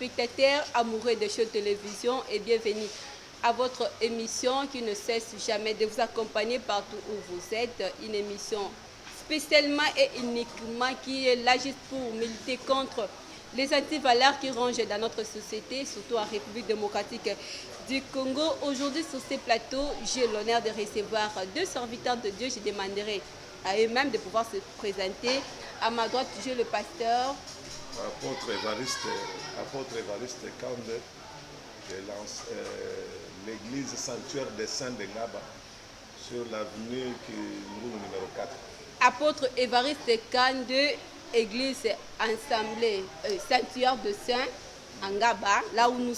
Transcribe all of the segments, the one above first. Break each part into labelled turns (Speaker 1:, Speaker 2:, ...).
Speaker 1: téléspectateurs amoureux de Show Télévision et bienvenue à votre émission qui ne cesse jamais de vous accompagner partout où vous êtes. Une émission spécialement et uniquement qui est là juste pour militer contre les antivaleurs qui rongent dans notre société, surtout en République démocratique du Congo. Aujourd'hui sur ces plateaux, j'ai l'honneur de recevoir deux serviteurs de Dieu. Je demanderai à eux-mêmes de pouvoir se présenter. À ma droite, j'ai le pasteur
Speaker 2: Apôtre Évariste Kande de l'église sanctuaire des Saints de Ngaba sur l'avenue numéro 4.
Speaker 1: Apôtre Évariste Kande, église assemblée, sanctuaire de Saints en Ngaba, là où nous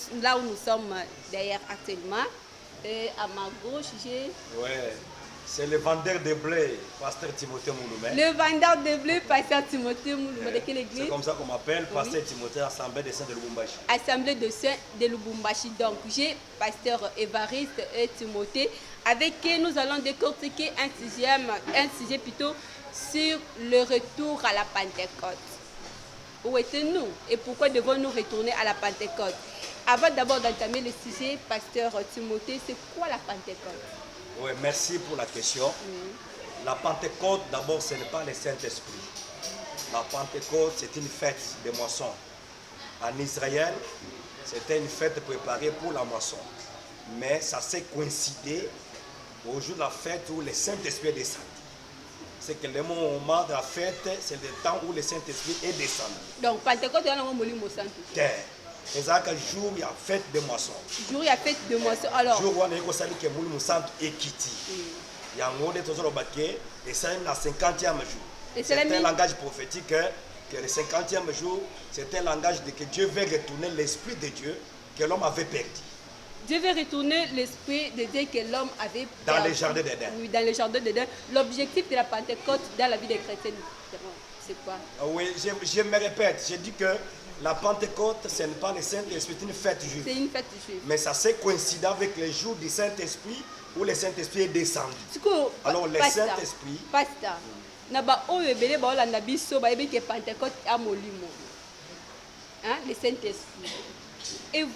Speaker 1: sommes d'ailleurs actuellement. Et à ma gauche, j'ai...
Speaker 3: Ouais, c'est le vendeur de blé, pasteur Timothée Mouloumé.
Speaker 1: Le vendeur de blé, pasteur Timothée Mouloumé. De quelle église?
Speaker 3: C'est comme ça qu'on m'appelle, pasteur Timothée, Assemblée des Saints de Lubumbashi.
Speaker 1: Assemblée de Saints de Lubumbashi. Donc, j'ai pasteur Évariste et Timothée, avec qui nous allons décortiquer un sujet plutôt sur le retour à la Pentecôte. Où étions-nous et pourquoi devons-nous retourner à la Pentecôte? Avant d'abord d'entamer le sujet, pasteur Timothée, c'est quoi la Pentecôte?
Speaker 3: Oui, merci pour la question. La Pentecôte, d'abord, ce n'est pas le Saint-Esprit. La Pentecôte, c'est une fête de moisson. En Israël, c'était une fête préparée pour la moisson. Mais ça s'est coïncidé au jour de la fête où le Saint-Esprit est descendu. C'est que le moment de la fête, c'est le temps où le Saint-Esprit est descendu.
Speaker 1: Donc, Pentecôte, il y a un molimo santo.
Speaker 3: C'est ça que jour il y a fête de moisson.
Speaker 1: Jour il y a fête de moisson. Alors.
Speaker 3: Jour où on est comme ça que molimo santo est quitté. Il y a un mot de tout le baquet et ça est le 50e jour. C'est un langage prophétique que le 50e jour, c'est un langage de que Dieu veut retourner l'esprit de Dieu que l'homme avait perdu.
Speaker 1: Dieu veut retourner l'esprit de Dieu que l'homme avait perdu.
Speaker 3: Dans le jardin d'Éden.
Speaker 1: Oui, dans le jardin d'Éden. L'objectif de la Pentecôte dans la vie des chrétiens, c'est quoi?
Speaker 3: Oui, je me répète, j'ai dit que la Pentecôte, ce n'est pas le Saint-Esprit, c'est une fête juive.
Speaker 1: C'est une fête juive.
Speaker 3: Mais ça s'est coïncidé avec les jours du Saint-Esprit où le Saint-Esprit est descendu. Alors le Saint-Esprit...
Speaker 1: Pasteur, naba oyo ebele ba olanda biso ba yebeke Pentecôte a molimo. Hein, le Saint-Esprit. Et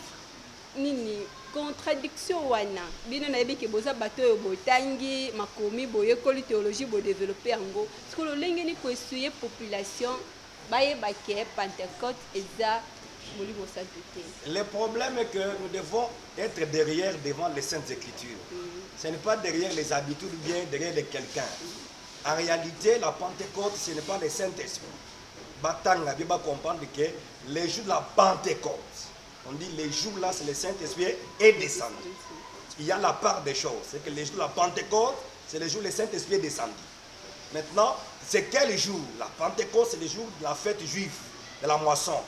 Speaker 1: nini contradiction wana bino na yebeke boza bato yo botangi makomi boyekoli théologie bo développer yango. Parce que le lenge ni ko essuyer population bayebake Pentecôte eza molimo sainteté.
Speaker 3: Le problème est que nous devons être derrière devant les Saintes Écritures. Ce n'est pas derrière les habitudes ou bien derrière quelqu'un. En réalité, la Pentecôte, ce n'est pas le Saint-Esprit. Batanga, bien comprendre que les jours de la Pentecôte, on dit les jours là, c'est le Saint-Esprit est descendu. Il y a la part des choses. C'est que les jours de la Pentecôte, c'est les jours où le Saint-Esprit est descendu. Maintenant, c'est quel jour? La Pentecôte, c'est le jour de la fête juive, de la moisson.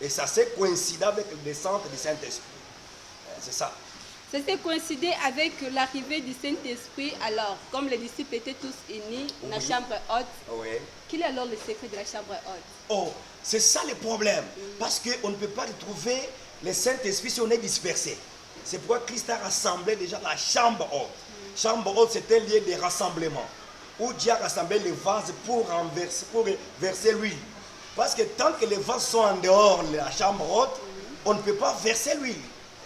Speaker 3: Et ça s'est coïncidé avec le descente du Saint-Esprit. C'est ça.
Speaker 1: Ça s'est coïncidé avec l'arrivée du Saint-Esprit. Alors, comme les disciples étaient tous unis dans la chambre haute, quel est alors le secret de la chambre haute? Oh,
Speaker 3: c'est ça le problème. Parce qu'on ne peut pas retrouver le Saint-Esprit si on est dispersé. C'est pourquoi Christ a rassemblé déjà la chambre haute. Chambre haute, c'est un lieu de rassemblement où Dieu a rassemblé les vases pour verser l'huile. Parce que tant que les vases sont en dehors de la chambre haute, on ne peut pas verser l'huile.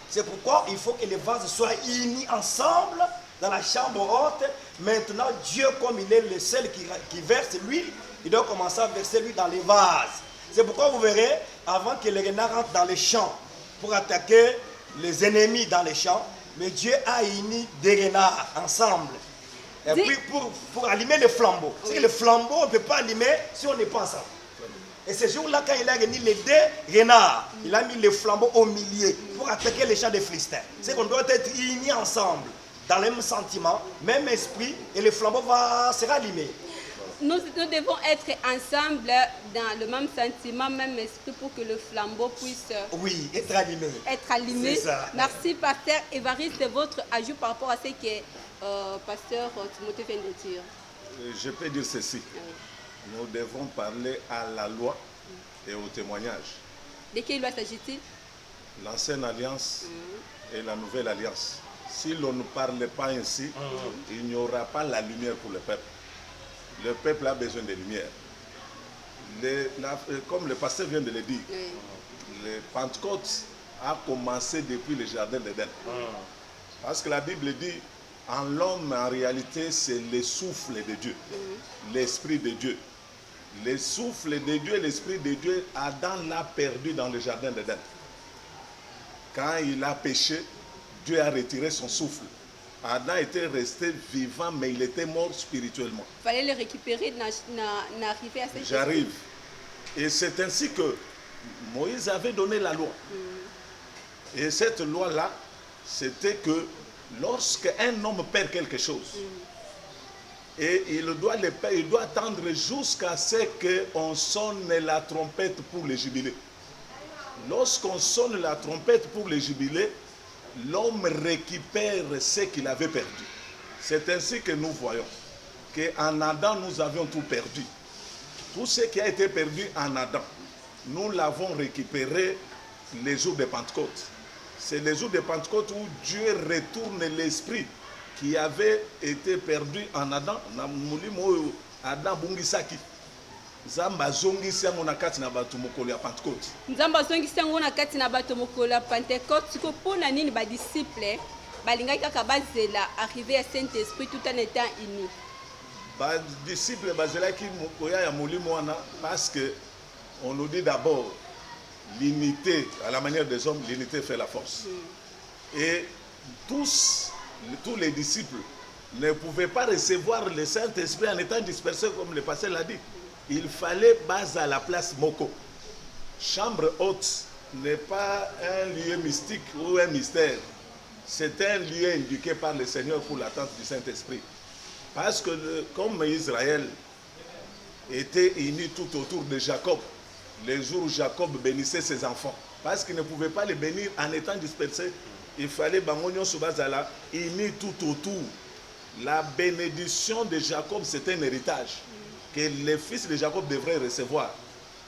Speaker 3: C'est pourquoi il faut que les vases soient unis ensemble dans la chambre haute. Maintenant, Dieu, comme il est le seul qui verse l'huile, il doit commencer à verser l'huile dans les vases. C'est pourquoi vous verrez, avant que les renards rentrent dans les champs pour attaquer les ennemis dans les champs, mais Dieu a uni des renards ensemble. Et puis pour allumer le flambeau. C'est que le flambeau, on ne peut pas allumer si on n'est pas ensemble. Et ce jour-là, quand il a réuni les deux renards, il a mis le flambeau au milieu pour attaquer les champs des Philistins. C'est qu'on doit être unis ensemble, dans le même sentiment, même esprit, et le flambeau sera allumé.
Speaker 1: Nous devons être ensemble dans le même sentiment, même esprit, pour que le flambeau puisse
Speaker 3: être allumé.
Speaker 1: Être allumé.
Speaker 3: Ça.
Speaker 1: Merci, pasteur Évariste, votre ajout par rapport à ce que pasteur Timothée vient de dire.
Speaker 2: Je peux dire ceci. Nous devons parler à la loi et au témoignage.
Speaker 1: De quelle loi s'agit-il?
Speaker 2: L'ancienne alliance et la nouvelle alliance. Si l'on ne parle pas ainsi, il n'y aura pas la lumière pour le peuple. Le peuple a besoin de lumière. Comme le pasteur vient de le dire, le Pentecôte a commencé depuis le jardin d'Éden. Parce que la Bible dit, en l'homme, en réalité, c'est le souffle de Dieu, l'Esprit de Dieu. Le souffle de Dieu, l'Esprit de Dieu, Adam l'a perdu dans le jardin d'Éden. Quand il a péché, Dieu a retiré son souffle. Adam était resté vivant, mais il était mort spirituellement.
Speaker 1: Il fallait le récupérer, n'arriver à cette...
Speaker 2: J'arrive. Et c'est ainsi que Moïse avait donné la loi. Et cette loi-là, c'était que lorsqu'un homme perd quelque chose, et il doit attendre jusqu'à ce qu'on sonne la trompette pour le jubilé. Lorsqu'on sonne la trompette pour le jubilé, l'homme récupère ce qu'il avait perdu. C'est ainsi que nous voyons qu'en Adam, nous avions tout perdu. Tout ce qui a été perdu en Adam, nous l'avons récupéré les jours de Pentecôte. C'est les jours de Pentecôte où Dieu retourne l'esprit qui avait été perdu en Adam. Adam bungisaki. Zamba zongisi yango na kati na bato mokolo ya Pentecôte.
Speaker 1: Nzamba zongisi yango na kati na bato mokolo ya Pentecôte. Siko pona nini ba disciple balingaki kaka bazela arriver à Saint-Esprit tout en étant unis.
Speaker 2: Ba disciple bazelaki mokoya ya molimo wana parce que on nous dit d'abord l'unité à la manière des hommes, l'unité fait la force. Et tous les disciples ne pouvaient pas recevoir le Saint-Esprit en étant dispersés comme le pasteur l'a dit. Il fallait base à la place Moko. Chambre haute n'est pas un lieu mystique ou un mystère. C'est un lieu indiqué par le Seigneur pour l'attente du Saint-Esprit. Parce que comme Israël était uni tout autour de Jacob, les jours où Jacob bénissait ses enfants, parce qu'il ne pouvait pas les bénir en étant dispersés, il fallait Bangonyon Soubazala uni tout autour. La bénédiction de Jacob, c'était un héritage que les fils de Jacob devraient recevoir.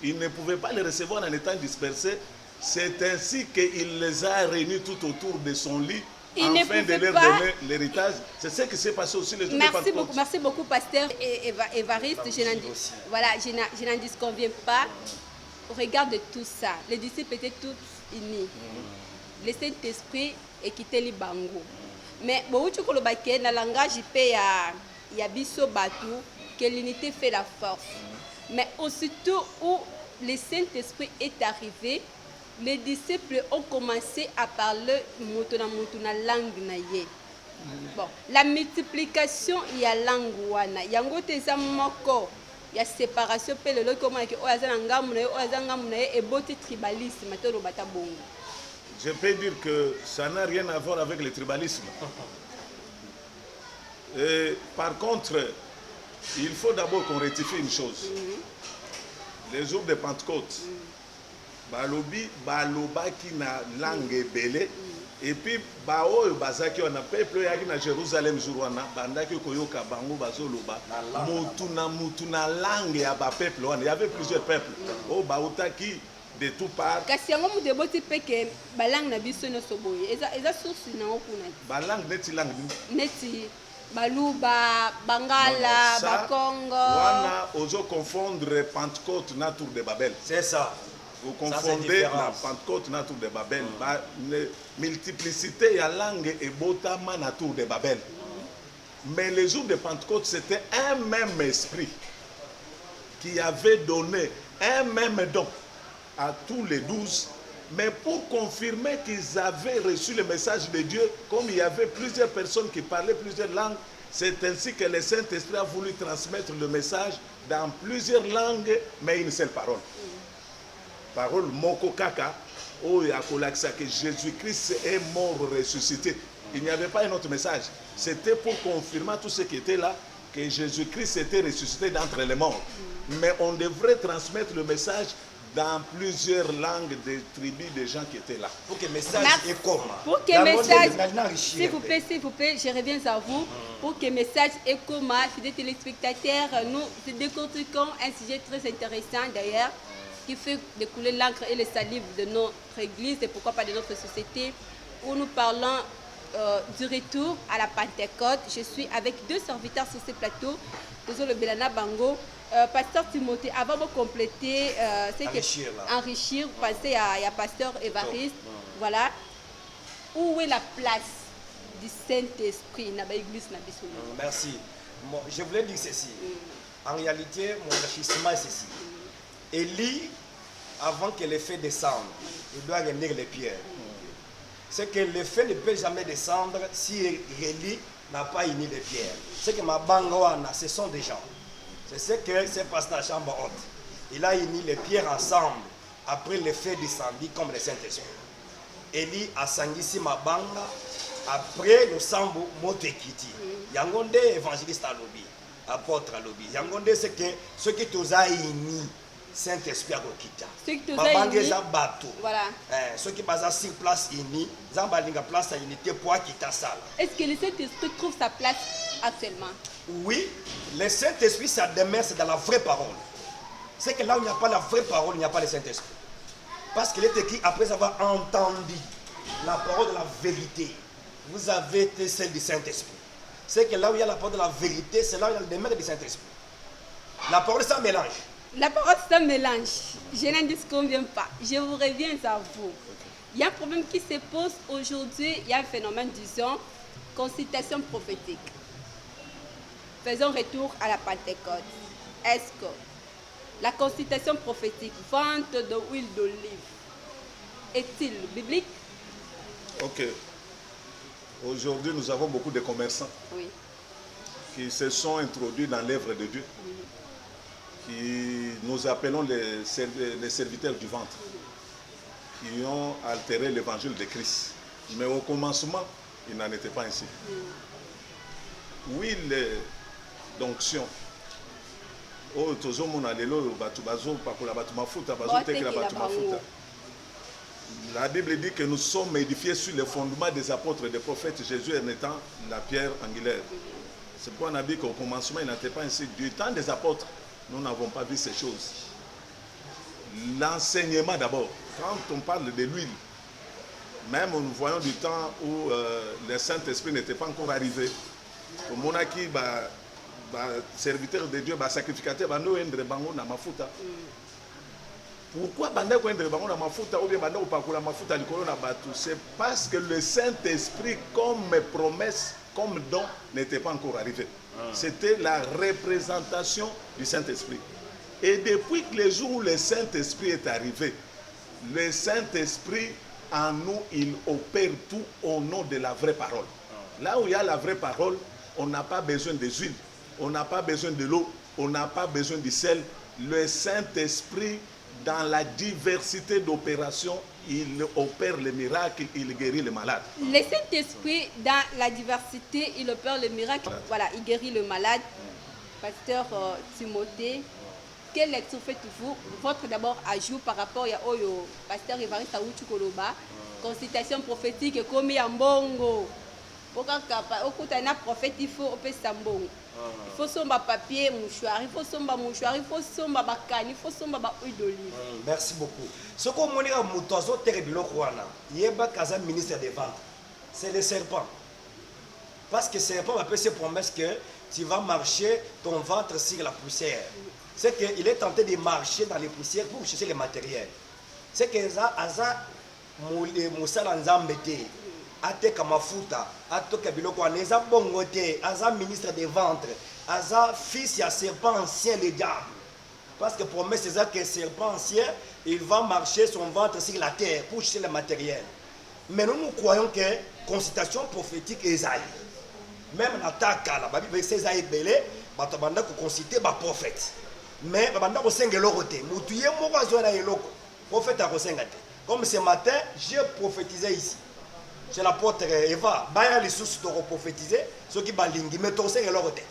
Speaker 2: Ils ne pouvaient pas les recevoir en étant dispersés. C'est ainsi qu'il les a réunis tout autour de son lit afin de leur donner l'héritage. C'est ce qui s'est passé aussi les jours de Pentecôte.
Speaker 1: Merci beaucoup, pasteur Évariste. Je n'en disconviens pas. Au regard de tout ça, les disciples étaient tous unis. Le Saint-Esprit est quitté les bango. Mais bon, tu vois le langage il y a biso batou que l'unité fait la force. Mais aussitôt où le Saint-Esprit est arrivé, les disciples ont commencé à parler mutuna langue na ye. Bon, la multiplication il y a langue wana. Yango teza moko. Il y a séparation pe le comment que oyaza ngamu na ye oyaza ngamu na ye et boti tribalisme to robata bongo.
Speaker 2: Je peux dire que ça n'a rien à voir avec le tribalisme. Et par contre, il faut d'abord qu'on rectifie une chose. Les jours de Pentecôte, balobi baloba qui na langue belé et puis baoyo bazaki on a peuple yaki na Jérusalem jourwana bandaki koyoka bango bazoloba mutuna langue ya ba peuple wana. Il y avait plusieurs peuples. Oh bautaki de tout part.
Speaker 1: Kasi yango mu deboti peke balang na biso no soboye. Eza source na okuna.
Speaker 2: Balang neti langue
Speaker 1: neti Baluba, Bangala, Bakongo.
Speaker 2: Wana ozo confondre Pentecôte na tour de Babel.
Speaker 3: C'est ça.
Speaker 2: Vous confondez la Pentecôte na tour de Babel. La multiplicité ya langue et botama na tour de Babel. Mais les jours de Pentecôte, c'était un même esprit qui avait donné un même don à tous les 12. Mais pour confirmer qu'ils avaient reçu le message de Dieu, comme il y avait plusieurs personnes qui parlaient plusieurs langues, c'est ainsi que le Saint-Esprit a voulu transmettre le message dans plusieurs langues, mais une seule parole. Parole Moko Kaka, où il y a que Jésus-Christ est mort ressuscité. Il n'y avait pas un autre message. C'était pour confirmer tout ce qui était là, que Jésus-Christ était ressuscité d'entre les morts. Mais on devrait transmettre le message dans plusieurs langues des tribus des gens qui étaient là.
Speaker 3: Pour que le message est comme.
Speaker 1: Pour que le message, s'il vous plaît, je reviens à vous. Pour que le message est comme, fidèles téléspectateurs, nous décortiquons un sujet très intéressant d'ailleurs, qui fait découler l'encre et les salives de notre église et pourquoi pas de notre société, où nous parlons du retour à la Pentecôte. Je suis avec deux serviteurs sur ce plateau, désolé Belana Bango. Pasteur Timothée, avant de compléter, c'est enrichir, pensez à Pasteur Évariste. Voilà. Où est la place du Saint-Esprit dans l'église?
Speaker 3: Merci. Je voulais dire ceci. En réalité, mon enrichissement est ceci. Élie, avant que le feu descende, il doit réunir les pierres. C'est que le feu ne peut jamais descendre si Élie n'a pas uni les pierres. C'est que ma bangoana, ce sont des gens. C'est ce que c'est passé dans la chambre haute. Il a uni les pierres ensemble. Après le feu descendit comme le Saint-Esprit. Élie a sangisi ma banga. Après le sambo motekiti. Yangonde évangéliste à lobby. Apôtre à lobby. Yangonde c'est que ce qui nous a unis. Saint-Esprit a kita.
Speaker 1: Ce qui nous a unis.
Speaker 3: Voilà. Ceux qui basent sur place unis. Zambalinga place à unité pour quitter ça.
Speaker 1: Est-ce que le Saint-Esprit trouve sa place actuellement?
Speaker 3: Oui, le Saint-Esprit, ça demeure, c'est dans la vraie parole. C'est que là où il n'y a pas la vraie parole, il n'y a pas le Saint-Esprit. Parce qu'il est écrit, après avoir entendu la parole de la vérité, vous avez été celle du Saint-Esprit. C'est que là où il y a la parole de la vérité, c'est là où il y a le demeure du Saint-Esprit. La parole, ça mélange.
Speaker 1: La parole, ça mélange. Je n'en disconviens pas. Je vous reviens à vous. Il y a un problème qui se pose aujourd'hui. Il y a un phénomène, disons, consultation prophétique. Faisons retour à la Pentecôte. Est-ce que la consultation prophétique, vente de huile d'olive, est-il biblique?
Speaker 2: Ok. Aujourd'hui, nous avons beaucoup de commerçants qui se sont introduits dans l'œuvre de Dieu, qui nous appelons les serviteurs du ventre, qui ont altéré l'évangile de Christ. Mais au commencement, il n'en était pas ainsi. Huile d'onction. La Bible dit que nous sommes édifiés sur le fondement des apôtres et des prophètes, Jésus en étant la pierre angulaire. C'est pourquoi on a dit qu'au commencement, il n'était pas ainsi. Du temps des apôtres, nous n'avons pas vu ces choses. L'enseignement d'abord, quand on parle de l'huile, même nous voyons du temps où le Saint-Esprit n'était pas encore arrivé. Au monaki, serviteur de Dieu, sacrificateur, nous endre bango na mafuta. Pourquoi bande ko endre bango na mafuta ou bien bande ko pakula mafuta likolo na batu? C'est parce que le Saint-Esprit comme promesse, comme don n'était pas encore arrivé. C'était la représentation du Saint-Esprit. Et depuis que le jour où le Saint-Esprit est arrivé, le Saint-Esprit en nous, il opère tout au nom de la vraie parole. Là où il y a la vraie parole, on n'a pas besoin des huiles, on n'a pas besoin de l'eau, on n'a pas besoin du sel. Le Saint-Esprit, dans la diversité d'opérations, il opère les miracles, il guérit les malades.
Speaker 1: Le Saint-Esprit, dans la diversité, il opère les miracles. Voilà, il guérit le malade. Pasteur Timothée, quelle lecture faites-vous? Votre d'abord ajout par rapport à Pasteur Évariste Aoutou Koloba, consultation prophétique comme Yambongo. Pour un prophète, il faut Sambongo. Il faut somba papier, mouchoir, il faut somba mouchoir, il faut somba bakani, il faut somba huile d'olive.
Speaker 3: Merci beaucoup. Ce qu'on m'a dit à Moutozo Terebilo Kouana, il y a un ministre des ventes. C'est le serpent. Parce que le serpent a fait ses promesses que tu vas marcher ton ventre sur la poussière. C'est qu'il est tenté de marcher dans les poussières pour chercher les matériels. C'est que ça, Moussa Lanzambete. Ate Kamafuta, Ate Kabiloko, Neza Bongote, Aza ministre des ventres, Aza fils à serpent ancien, le diable. Parce que promesse c'est ça que serpent ancien, il va marcher son ventre sur la terre pour chercher le matériel. Mais nous croyons que consultation prophétique est zaï. Même l'attaque, la Bible c'est zaï belé, batabanda ko consulter ba prophète. Mais babanda ko sengelo roté, mutuye moko azona eloko. Prophète a ko sengate. Comme ce matin, j'ai prophétisé ici. C'est l'apôtre Eva, baya les sources de prophétiser, ceux qui balingi, mais tu sais que l'autre côté.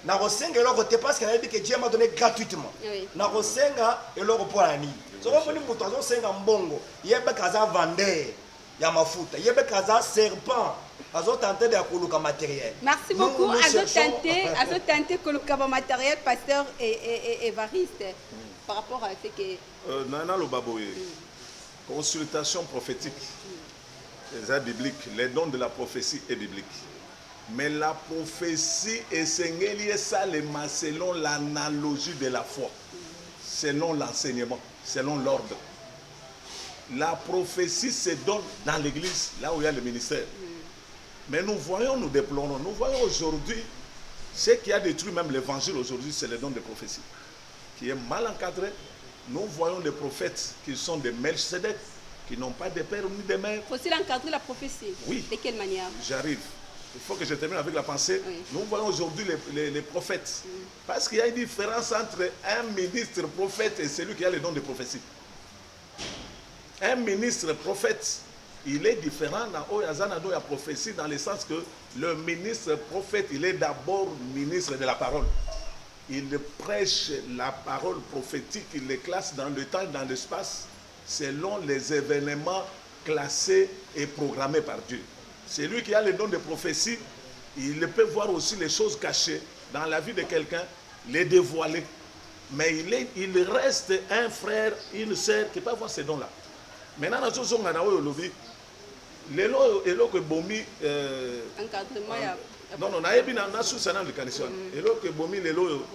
Speaker 3: Na rosenga l'autre côté parce qu'il a dit que Dieu m'a donné gratuitement. Na rosenga et l'autre pour la nuit. Ce qu'on peut dire pour toi, c'est un bongo. Il y a des cas vendeur, il y a ma foute. Il y a des cas serpent. Azo tenté de colocar matériel.
Speaker 1: Merci beaucoup. Azo tenté de colocar matériel, pasteur et Évariste, par rapport à ce que.
Speaker 2: Nana Lobaboye, consultation prophétique. C'est biblique. Les dons de la prophétie est biblique. Mais la prophétie est selon l'analogie de la foi, selon l'enseignement, selon l'ordre. la prophétie se donne dans l'église, là où il y a le ministère. Mais nous déplorons, nous voyons aujourd'hui, ce qui a détruit même l'évangile aujourd'hui, c'est le don de prophétie, qui est mal encadré. Nous voyons des prophètes qui sont des Melchizedek, qui n'ont pas de père ni de mère.
Speaker 1: Faut-il encadrer la prophétie?
Speaker 2: Oui.
Speaker 1: De quelle manière?
Speaker 2: J'arrive. Il faut que je termine avec la pensée.
Speaker 1: Oui.
Speaker 2: Nous voyons aujourd'hui les prophètes. Parce qu'il y a une différence entre un ministre prophète et celui qui a le don de prophétie. Un ministre prophète, il est différent dans la prophétie dans le sens que le ministre prophète, il est d'abord ministre de la parole. Il prêche la parole prophétique, il les classe dans le temps et dans l'espace selon les événements classés et programmés par Dieu. Celui qui a le don de prophétie, il peut voir aussi les choses cachées dans la vie de quelqu'un, les dévoiler. Mais il reste un frère, une sœur qui peut avoir ces dons-là. Maintenant, nous sommes en train de lelo que bomi
Speaker 1: Encadrement,
Speaker 2: non non na ebi na su sana de kanisa lelo que bomi lelo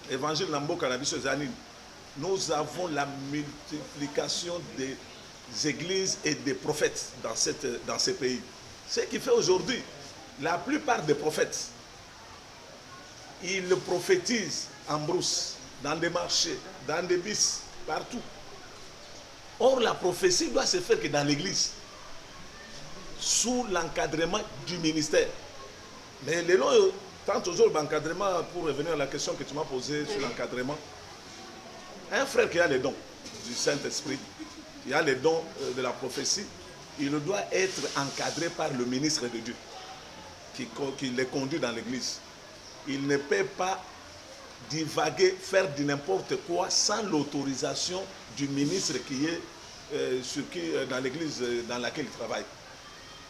Speaker 2: évangile na mboka na biso zani. Nous avons la multiplication des églises et des prophètes dans ces pays. Ce qui fait aujourd'hui, la plupart des prophètes, ils prophétisent en brousse, dans des marchés, dans des bis, partout. Or, la prophétie doit se faire que dans l'église, sous l'encadrement du ministère. Mais les lois, tant toujours l'encadrement, pour revenir à la question que tu m'as posée sur l'encadrement, un frère qui a les dons du Saint-Esprit, qui a les dons de la prophétie, il doit être encadré par le ministre de Dieu, qui les conduit dans l'église. Il ne peut pas divaguer, faire du n'importe quoi sans l'autorisation du ministre qui est dans l'église dans laquelle il travaille.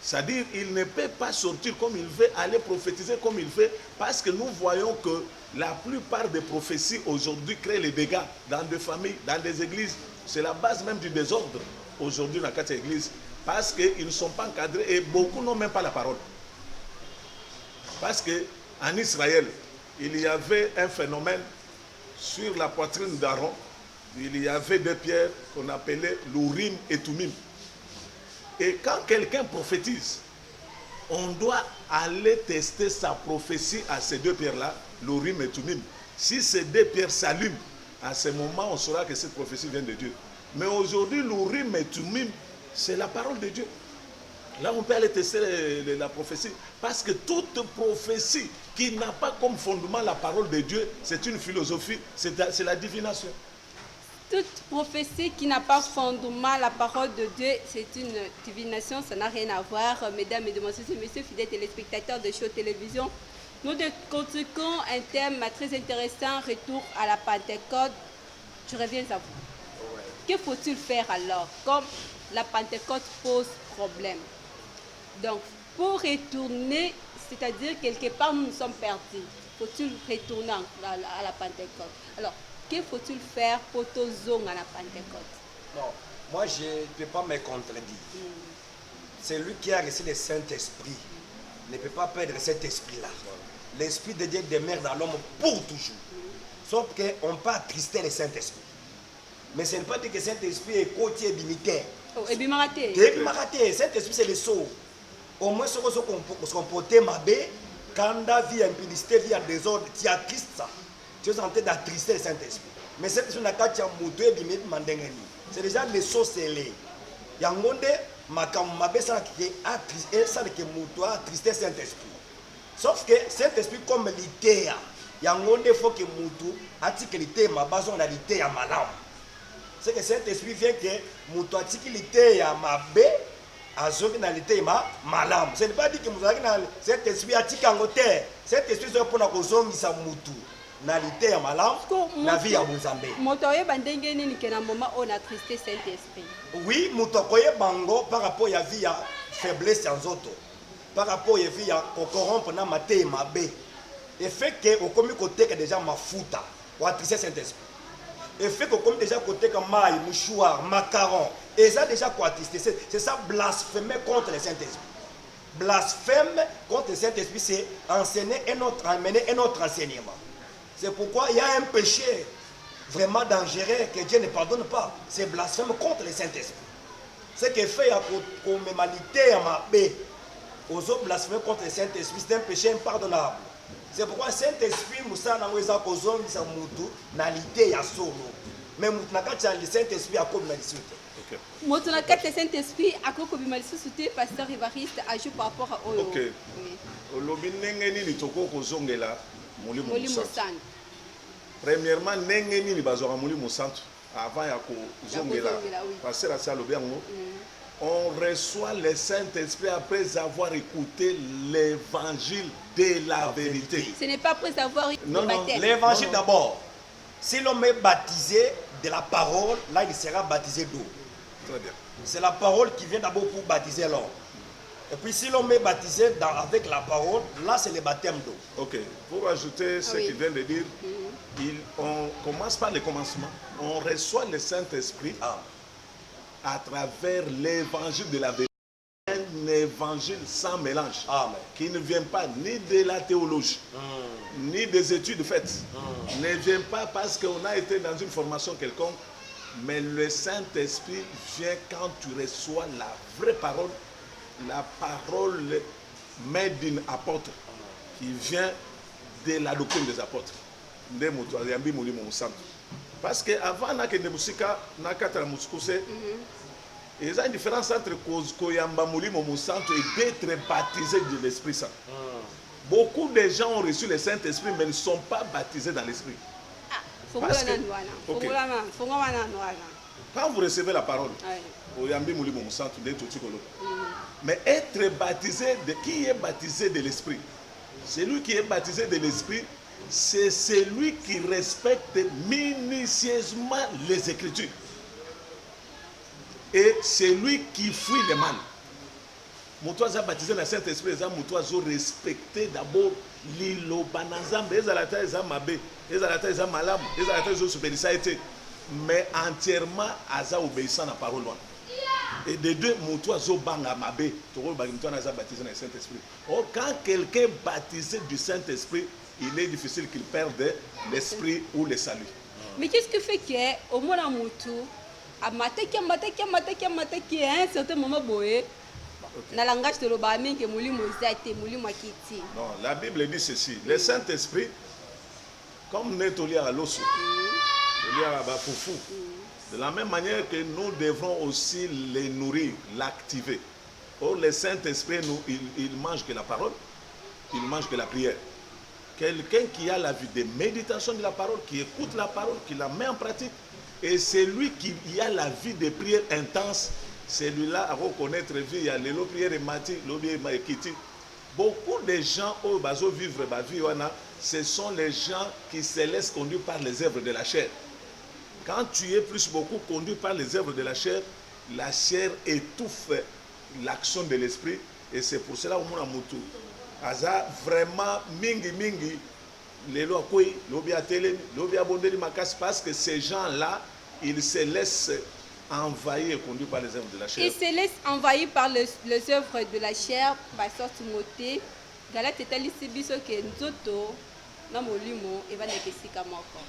Speaker 2: C'est-à-dire qu'il ne peut pas sortir comme il veut, aller prophétiser comme il veut, parce que nous voyons que la plupart des prophéties aujourd'hui créent les dégâts dans des familles, dans des églises. C'est la base même du désordre aujourd'hui dans quatre églises, parce qu'ils ne sont pas encadrés et beaucoup n'ont même pas la parole. Parce qu'en Israël, il y avait un phénomène sur la poitrine d'Aaron. Il y avait deux pierres qu'on appelait l'Urim et Tumim. Et quand quelqu'un prophétise, on doit aller tester sa prophétie à ces deux pierres-là, l'Urim et Tumim. Si ces deux pierres s'allument, à ce moment, on saura que cette prophétie vient de Dieu. Mais aujourd'hui, l'Urim et Tumim, c'est la parole de Dieu. Là, on peut aller tester la prophétie. Parce que toute prophétie qui n'a pas comme fondement la parole de Dieu, c'est une philosophie, c'est la divination.
Speaker 1: Toute prophétie qui n'a pas fondement la parole de Dieu, c'est une divination, ça n'a rien à voir. Mesdames, Mesdemoiselles et Messieurs, fidèles téléspectateurs de Show Télévision, nous décortiquons un thème très intéressant, retour à la Pentecôte. Je reviens à vous. Que faut-il faire alors, comme la Pentecôte pose problème? Donc, pour retourner, c'est-à-dire quelque part nous sommes perdus, faut-il retourner à la Pentecôte? Alors, que faut-il faire pour te zoner à la Pentecôte?
Speaker 3: Non, moi je ne peux pas me contredire. Celui qui a reçu le Saint-Esprit ne peut pas perdre cet esprit-là. L'Esprit de Dieu demeure dans l'homme pour toujours. Sauf qu'on peut attrister le Saint-Esprit. Mais ce n'est pas dire que le Saint-Esprit est côtier militaire.
Speaker 1: Oh, et bien maraté.
Speaker 3: Le Saint-Esprit c'est le sceau. Au moins ce qu'on se comporter mabé, quand la vie a impudicité, vie a désordre, tu attristes ça. Tu es en train d'attrister le Saint-Esprit. Mais cette personne n'a qu'à moudre et bimé mandengeni. C'est déjà le sceau scellé. Yangonde makam mabé ça qui attristé ça que moudre attrister le Saint-Esprit. Sauf que Saint-Esprit comme l'idée, yangonde faut que moudre attique l'idée ma base on a l'idée à malam. C'est que Saint-Esprit vient que moudre attique l'idée à mabé. Azonalité ma malam. Ce n'est pas dit que vous avez cet esprit attique en terre. Cet esprit est pour nous sa mutu. Nalité ya malam, la vie à Mozambique.
Speaker 1: Motoye bandenge nini que na moment on a tristé Saint-Esprit.
Speaker 3: Oui, motokoye bango par rapport à vie à faiblesse en autres. Par rapport à vie à corrompre na maté mabé. Et fait que au commis côté que déjà mafuta ou attrister Saint-Esprit. Et fait que comme déjà côté comme maille, mouchoir, macaron. Et ça déjà quoi attrister, c'est ça blasphémer contre le Saint-Esprit. Blasphème contre le Saint-Esprit, c'est amener un autre enseignement. C'est pourquoi il y a un péché vraiment dangereux que Dieu ne pardonne pas. C'est blasphème contre le Saint-Esprit. C'est que fait à commémalité à ma bé. Aux autres blasphémer contre le Saint-Esprit, c'est un péché impardonnable. C'est pourquoi le Saint-Esprit, Moussa n'a pas besoin de sa moutou, nalité ya solo. Mais le Saint-Esprit a comme nalité.
Speaker 1: Moto na kati Saint-Esprit akoko bimalisu souté pasteur Évariste a joué par rapport à Oyo.
Speaker 2: OK. Olobi ndenge nini toko kozongela Molimo Santu. Premièrement ndenge nini bazwa Molimo Santu avant ya kozongela. Pasteur Asa lobi yango. On reçoit le Saint-Esprit après avoir écouté l'évangile de la vérité.
Speaker 1: Ce n'est pas après avoir eu le baptême.
Speaker 3: L'évangile d'abord. Si l'homme est baptisé de la parole, là il sera baptisé d'eau.
Speaker 2: Très bien.
Speaker 3: C'est la parole qui vient d'abord pour baptiser l'homme. Et puis si l'homme est baptisé avec la parole, là c'est le baptême d'eau.
Speaker 2: Ok. Pour ajouter ce qu'il vient de dire, on commence par le commencement. On reçoit le Saint-Esprit à travers l'évangile de la vérité. Un évangile sans mélange.
Speaker 3: Amen.
Speaker 2: Qui ne vient pas ni de la théologie, ni des études faites. Ne vient pas parce qu'on a été dans une formation quelconque. Mais le Saint-Esprit vient quand tu reçois la vraie parole, la parole made in apôtre, qui vient de la doctrine des apôtres. Parce qu'avant, il y a une différence entre Koyamba Molimo Moussanto et d'être baptisé de l'Esprit Saint. Beaucoup de gens ont reçu le Saint-Esprit, mais ne sont pas baptisés dans l'Esprit. Parce que, okay. Quand vous recevez la parole, mais être baptisé, qui est baptisé de l'Esprit? Celui qui est baptisé de l'Esprit, c'est celui qui respecte minutieusement les Écritures. Et celui qui fuit le mal. Moutouaza baptisé dans le Saint-Esprit, les moutouazo respecté d'abord l'ilo banazambe, les alata les amabe, les alata les amalam, les alata les obéissants, mais entièrement aza obéissant à la parole. Et de deux moutouazo banga mabe, toro bagimouaza baptisé dans le Saint-Esprit. Or quand quelqu'un est baptisé du Saint-Esprit, il est difficile qu'il perde l'esprit ou le salut.
Speaker 1: Mais qu'est-ce que fait que au moins moutou à mataki à un certain moment boé. Non,
Speaker 2: la Bible dit ceci. Le Saint-Esprit, comme nous sommes à l'osso, de la même manière que nous devrons aussi les nourrir, l'activer. Or, le Saint-Esprit, il mange que la parole, il mange que la prière. Quelqu'un qui a la vie de méditation de la parole, qui écoute la parole, qui la met en pratique, et c'est lui qui a la vie de prière intense. Celui-là à reconnaître vie, il y a les prières et mati, beaucoup de gens au bazo vivre ma vie, ce sont les gens qui se laissent conduire par les œuvres de la chair. Quand tu es plus beaucoup conduit par les œuvres de la chair étouffe l'action de l'esprit, et c'est pour cela au monde mutu. Aza vraiment mingi les lois koi, l'obia télé, l'obia bondeli makas, parce que ces gens-là, ils se laissent envahi et conduit par les œuvres de la chair.
Speaker 1: Il se laisse envahir par les œuvres de la chair, Pasteur Timothée. Galate est allé si biso que nzoto na molimo et va nekesika moko.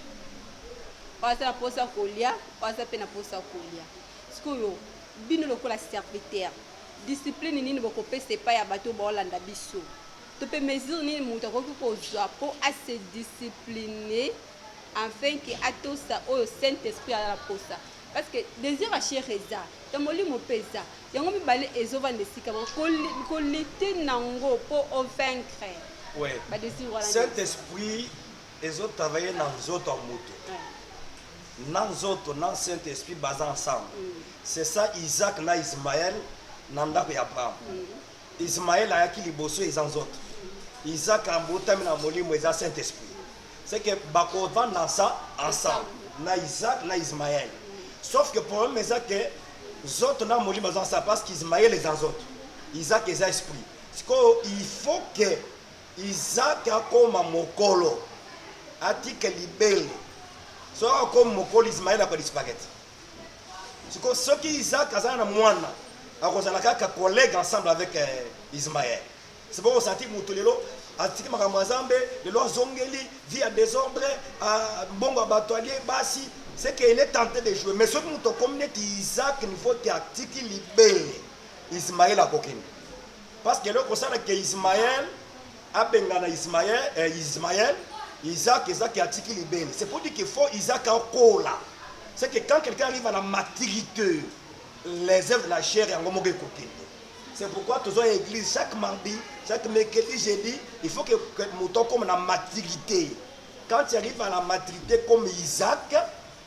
Speaker 1: Oza posa kolia, oza pena posa kolia. Skoyo bino lokola serviteur. Discipline nini boko pese pa ya bato ba olanda biso. To pe mesure nini mutu akoki kozwa po a se discipliner afin que atosa o Saint-Esprit à la posa. Parce que désir à chez Reza, dans mon lit mon pesa, il y a un balai et zo van de sikamo, collecter nango pour vaincre.
Speaker 3: Oui. Saint-Esprit, les autres travaillent dans les autres motos. Dans les autres, dans Saint-Esprit, basés ensemble. C'est ça, Isaac, na Ismaël, nanda et Abraham. Ismaël a qui les bosso et les autres. Isaac a mbota na molimo et Saint-Esprit. C'est que bako van dans ça ensemble. Na Isaac, na Ismaël. Sauf que le problème c'est que les autres n'ont pas besoin de ça parce qu'Ismaël est dans les autres. Isaac est esprit. Il faut que Isaac a comme mokolo, attique libellé. Soit comme mokolo Ismaël a disparaître. C'est ce qui Isaac a un moine, a un collègue ensemble avec Ismaël. C'est bon, on sentit Moutolelo. Atiki makamazambe, le loi zongeli, vie à désordre, bongo batolier, basi, c'est qu'il est tenté de jouer. Mais ce que nous comme Isaac, il faut qu'il libère Ismaël à coquine. Parce que là, que Ismaël a bengana Ismaël, Isaac a tiki libéré. C'est pour dire qu'il faut Isaac en cola. C'est que quand quelqu'un arrive à la maturité, les œuvres de la chair et en gomme coquine. C'est pourquoi tous les églises, chaque mardi, chaque mercredi, jeudi, il faut que nous comme la maturité. Quand tu arrives à la maturité comme Isaac,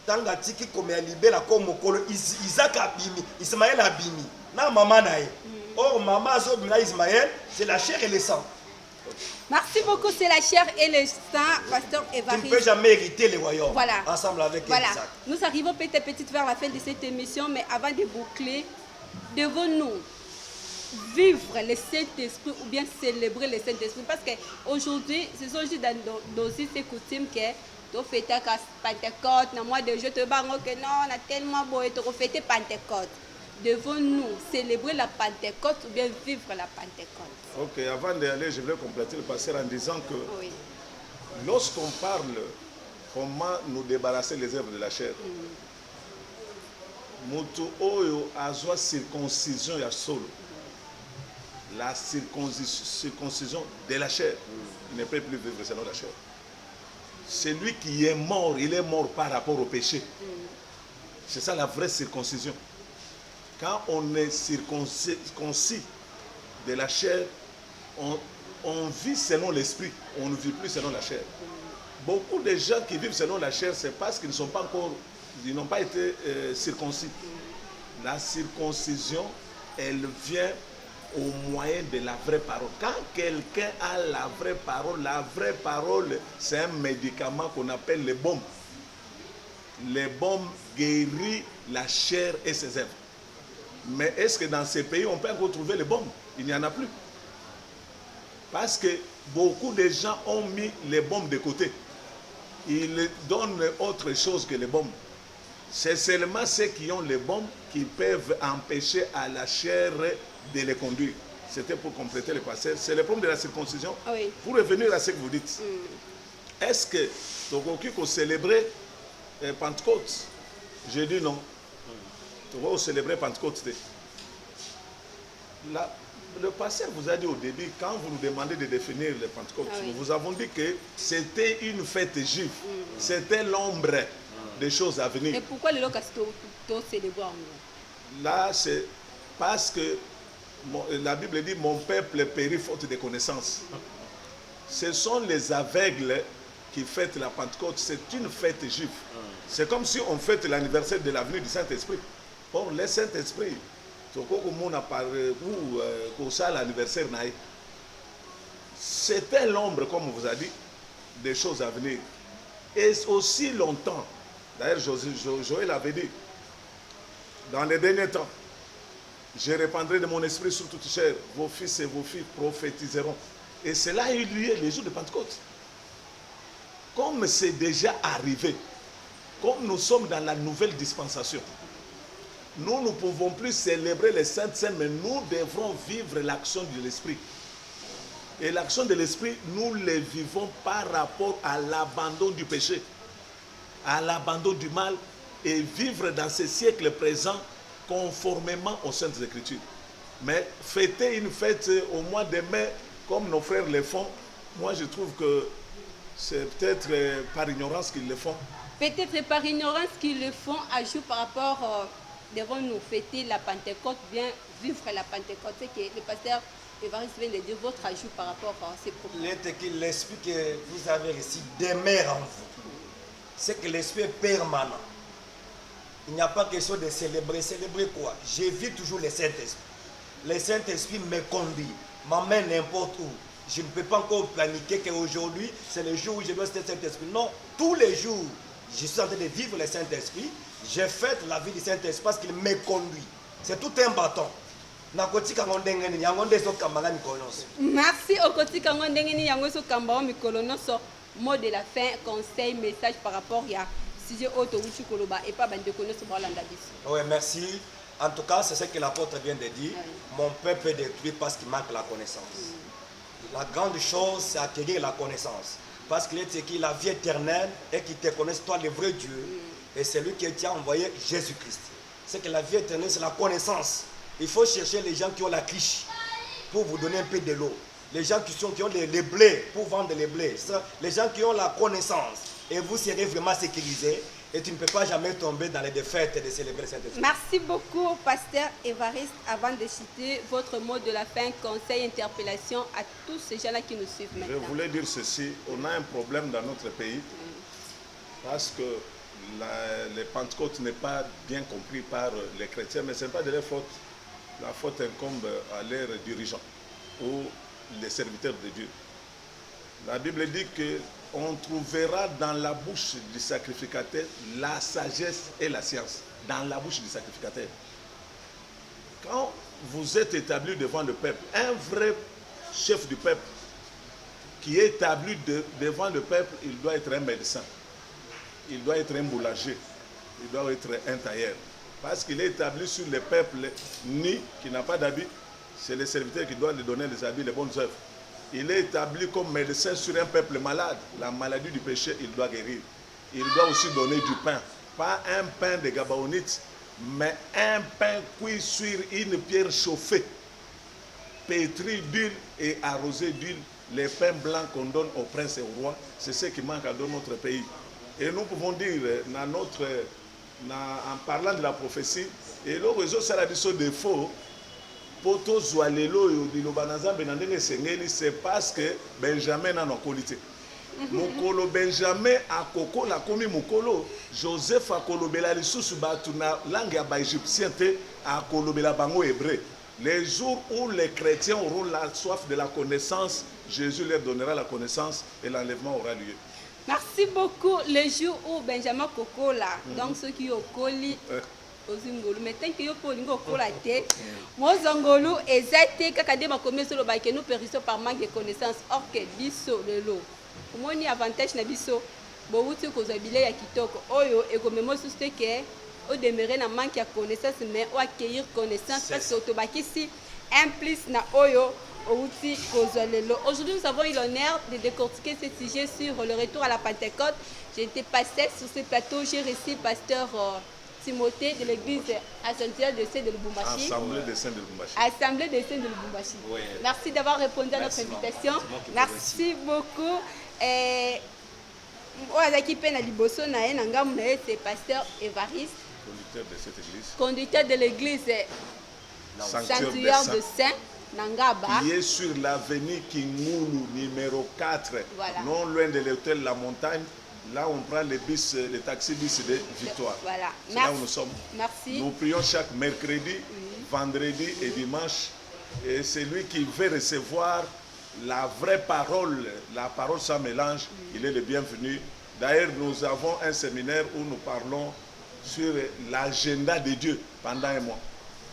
Speaker 3: tant que tu comme libéré comme Isaac a bimi, Ismaël a bimi. Na maman naïe. Or maman a Ismaël, c'est la chair et le sang.
Speaker 1: Merci beaucoup, c'est la chair et le sang, pasteur Évariste.
Speaker 3: Tu ne peux jamais hériter les royaumes.
Speaker 1: Voilà.
Speaker 3: Ensemble avec
Speaker 1: voilà.
Speaker 3: Isaac.
Speaker 1: Nous arrivons peut-être vers la fin de cette émission, mais avant de boucler, devons-nous vivre le Saint-Esprit ou bien célébrer le Saint-Esprit? Parce qu'aujourd'hui, ce sont juste dans ces coutumes que tu fêtes la Pentecôte, dans le mois de juin, tu vas dire que non, on a tellement beau et tu fêtes Pentecôte. Devons-nous célébrer la Pentecôte ou bien vivre la Pentecôte?
Speaker 2: Ok, avant d'aller, je vais compléter le pasteur en disant que
Speaker 1: oui.
Speaker 2: Lorsqu'on parle comment nous débarrasser les œuvres de la chair, Mutu oyo azwa circoncision ya solo. La circoncision de la chair. Il ne peut plus vivre selon la chair. Celui qui est mort, il est mort par rapport au péché. C'est ça la vraie circoncision. Quand on est circoncis de la chair, on vit selon l'esprit, on ne vit plus selon la chair. Beaucoup de gens qui vivent selon la chair, c'est parce qu'ils ne sont pas encore, ils n'ont pas été circoncis. La circoncision, elle vient au moyen de la vraie parole. Quand quelqu'un a la vraie parole, c'est un médicament qu'on appelle le baume. Le baume guérit la chair et ses œuvres. Mais est-ce que dans ces pays, on peut retrouver le baume? Il n'y en a plus. Parce que beaucoup de gens ont mis les baumes de côté. Ils donnent autre chose que les baumes. C'est seulement ceux qui ont les baumes qui peuvent empêcher à la chair de les conduire. C'était pour compléter le passage. C'est le problème de la circoncision.
Speaker 1: Oui.
Speaker 2: Pour revenir à ce que vous dites, est-ce que tu vas célébrer Pentecôte? J'ai dit non. Tu vas célébrer Pentecôte. Le pasteur vous a dit au début, quand vous nous demandez de définir le Pentecôte, nous vous avons dit que c'était une fête juive. C'était l'ombre des choses à venir.
Speaker 1: Et pourquoi le local célébrer?
Speaker 2: Là, c'est parce que la Bible dit mon peuple périt faute de connaissances. Ce sont les aveugles qui fêtent la Pentecôte. C'est une fête juive. C'est comme si on fête l'anniversaire de la venue du Saint-Esprit. Or, le Saint-Esprit, c'était l'ombre, comme on vous a dit, des choses à venir. Et aussi longtemps, d'ailleurs Joël avait dit, dans les derniers temps, je répandrai de mon esprit sur toute chair, vos fils et vos filles prophétiseront. Et cela a eu lieu les jours de Pentecôte. Comme c'est déjà arrivé, comme nous sommes dans la nouvelle dispensation, nous ne pouvons plus célébrer les Saintes Seines, mais nous devrons vivre l'action de l'Esprit. Et l'action de l'Esprit, nous le vivons par rapport à l'abandon du péché, à l'abandon du mal, et vivre dans ce siècle présent conformément aux Saintes Écritures. Mais fêter une fête au mois de mai, comme nos frères le font, moi je trouve que c'est peut-être par ignorance qu'ils le font.
Speaker 1: Peut-être par ignorance qu'ils le font, ajout par rapport... devons-nous fêter la Pentecôte, bien vivre la Pentecôte? C'est que le pasteur Évariste vient de dire votre ajout par rapport à ces problèmes.
Speaker 3: L'esprit que vous avez reçu demeure en vous. C'est que l'esprit est permanent. Il n'y a pas question de célébrer. Célébrer quoi? Je vis toujours le Saint-Esprit. Le Saint-Esprit me conduit, m'emmène n'importe où. Je ne peux pas encore planifier qu'aujourd'hui, c'est le jour où je dois être le Saint-Esprit. Non, tous les jours, je suis en train de vivre le Saint-Esprit. Je fête la vie du Saint-Esprit parce qu'il me conduit. C'est tout un bâton.
Speaker 1: Merci au côté mot de la fin, conseil, message par rapport à sujet auto et pas de connaître
Speaker 3: oui, merci. En tout cas, c'est ce que l'apôtre vient de dire. Mon peuple est détruit parce qu'il manque la connaissance. La grande chose, c'est acquérir la connaissance. Parce qu'il est écrit la vie éternelle et qu'il te connaisse, toi, le vrai Dieu, et c'est lui qui a envoyé Jésus-Christ. C'est que la vie éternelle, c'est la connaissance. Il faut chercher les gens qui ont la quiche pour vous donner un peu de l'eau. Les gens qui ont les blés pour vendre les blés. Les gens qui ont la connaissance. Et vous serez vraiment sécurisés. Et tu ne peux pas jamais tomber dans les défaites et de célébrer cette fête.
Speaker 1: Merci beaucoup, Pasteur Évariste. Avant de citer votre mot de la fin, conseil, interpellation à tous ces gens-là qui nous suivent maintenant.
Speaker 2: Je voulais dire ceci. On a un problème dans notre pays parce que les Pentecôtes n'est pas bien compris par les chrétiens, mais ce n'est pas de leur faute. La faute incombe à leurs dirigeants ou les serviteurs de Dieu. La Bible dit qu'on trouvera dans la bouche du sacrificateur la sagesse et la science. Dans la bouche du sacrificateur. Quand vous êtes établi devant le peuple, un vrai chef du peuple qui est établi devant le peuple, il doit être un médecin. Il doit être un boulanger. Il doit être un tailleur. Parce qu'il est établi sur le peuple ni qui n'a pas d'habit. C'est le serviteur qui doit lui donner les habits, les bonnes œuvres. Il est établi comme médecin sur un peuple malade. La maladie du péché, il doit guérir. Il doit aussi donner du pain. Pas un pain de Gabaonites, mais un pain cuit sur une pierre chauffée, pétri d'huile et arrosé d'huile. Les pains blancs qu'on donne aux princes et aux rois, c'est ce qui manque dans notre pays. Et nous pouvons dire, en parlant de la prophétie, et le réseau c'est la défaut. Poto Zoualelo et Lobanaza Benandene Sengeli, c'est parce que Benjamin n'a pas qualité. Mokolo Benjamin a Koko la komi Mokolo, Joseph a Kolobela Lissus Batuna, langue à égyptien, a Kolobela Bango hébreu. Les jours où les chrétiens auront la soif de la connaissance, Jésus leur donnera la connaissance et l'enlèvement aura lieu.
Speaker 1: Merci beaucoup. Le jour où Benjamin Koko là, donc ceux qui ont collé. Ozingolu mais tant que yo polingo kola te mozangolu ezate kaka de makomeso lo ba que nous périssons par manque de connaissances or que biso lelo omoni avantage na biso bo wuti ko zabile ya kitoko oyo ekomemo suste que au demeurer na manque de connaissances mais au accueillir connaissance parce que autobakisi implice na oyo outi kozolelo. Aujourd'hui nous avons eu l'honneur de décortiquer ce sujet sur le retour à la Pentecôte. J'ai été passé sur ce plateau, j'ai reçu pasteur Timothée de l'église Ascension de Saint de Lubumbashi.
Speaker 2: Assemblée des Saints de Lubumbashi.
Speaker 1: Assemblée des Saints de Lubumbashi. Oui. Merci d'avoir répondu à notre invitation. Merci beaucoup. C'est pasteur Évariste.
Speaker 2: Conducteur de cette église.
Speaker 1: Conducteur de l'église Sanctuaire de Saint. Nangaba.
Speaker 2: Qui est sur l'avenue Kingoulou, numéro 4, voilà. Non loin de l'hôtel La Montagne. Là, on prend les taxis bis de Victoire. Voilà. C'est là où nous sommes.
Speaker 1: Merci.
Speaker 2: Nous prions chaque mercredi, vendredi et dimanche. Et c'est lui qui veut recevoir la vraie parole, la parole sans mélange. Il est le bienvenu. D'ailleurs, nous avons un séminaire où nous parlons sur l'agenda de Dieu pendant un mois.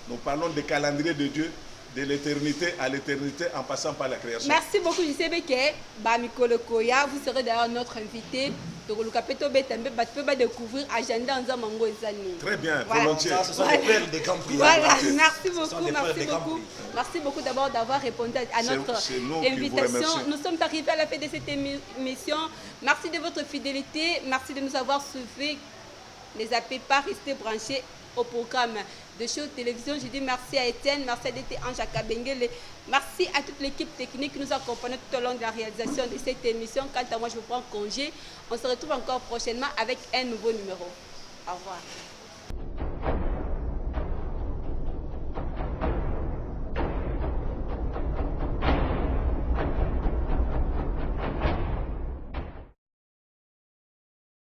Speaker 2: Nous parlons du calendrier de Dieu, de l'éternité à l'éternité en passant par la création.
Speaker 1: Merci beaucoup, Jisebeke. Bamikolo Koya, vous serez d'ailleurs notre invité. Donc, le capitaine peut découvrir l'agenda en Zamango et Zani.
Speaker 2: Très bien, volontiers.
Speaker 3: Ce sont des perles de Campri.
Speaker 1: Voilà, merci beaucoup, merci beaucoup. Merci beaucoup d'abord d'avoir répondu à notre invitation. Nous sommes arrivés à la fin de cette émission. Merci de votre fidélité, merci de nous avoir suivis. Ne zappez pas, restez branchés au programme de Show Télévision. Je dis merci à Étienne, merci à DT Anjaka Bengele, merci à toute l'équipe technique qui nous a accompagnés tout au long de la réalisation de cette émission. Quant à moi, je vous prends congé. On se retrouve encore prochainement avec un nouveau numéro. Au revoir.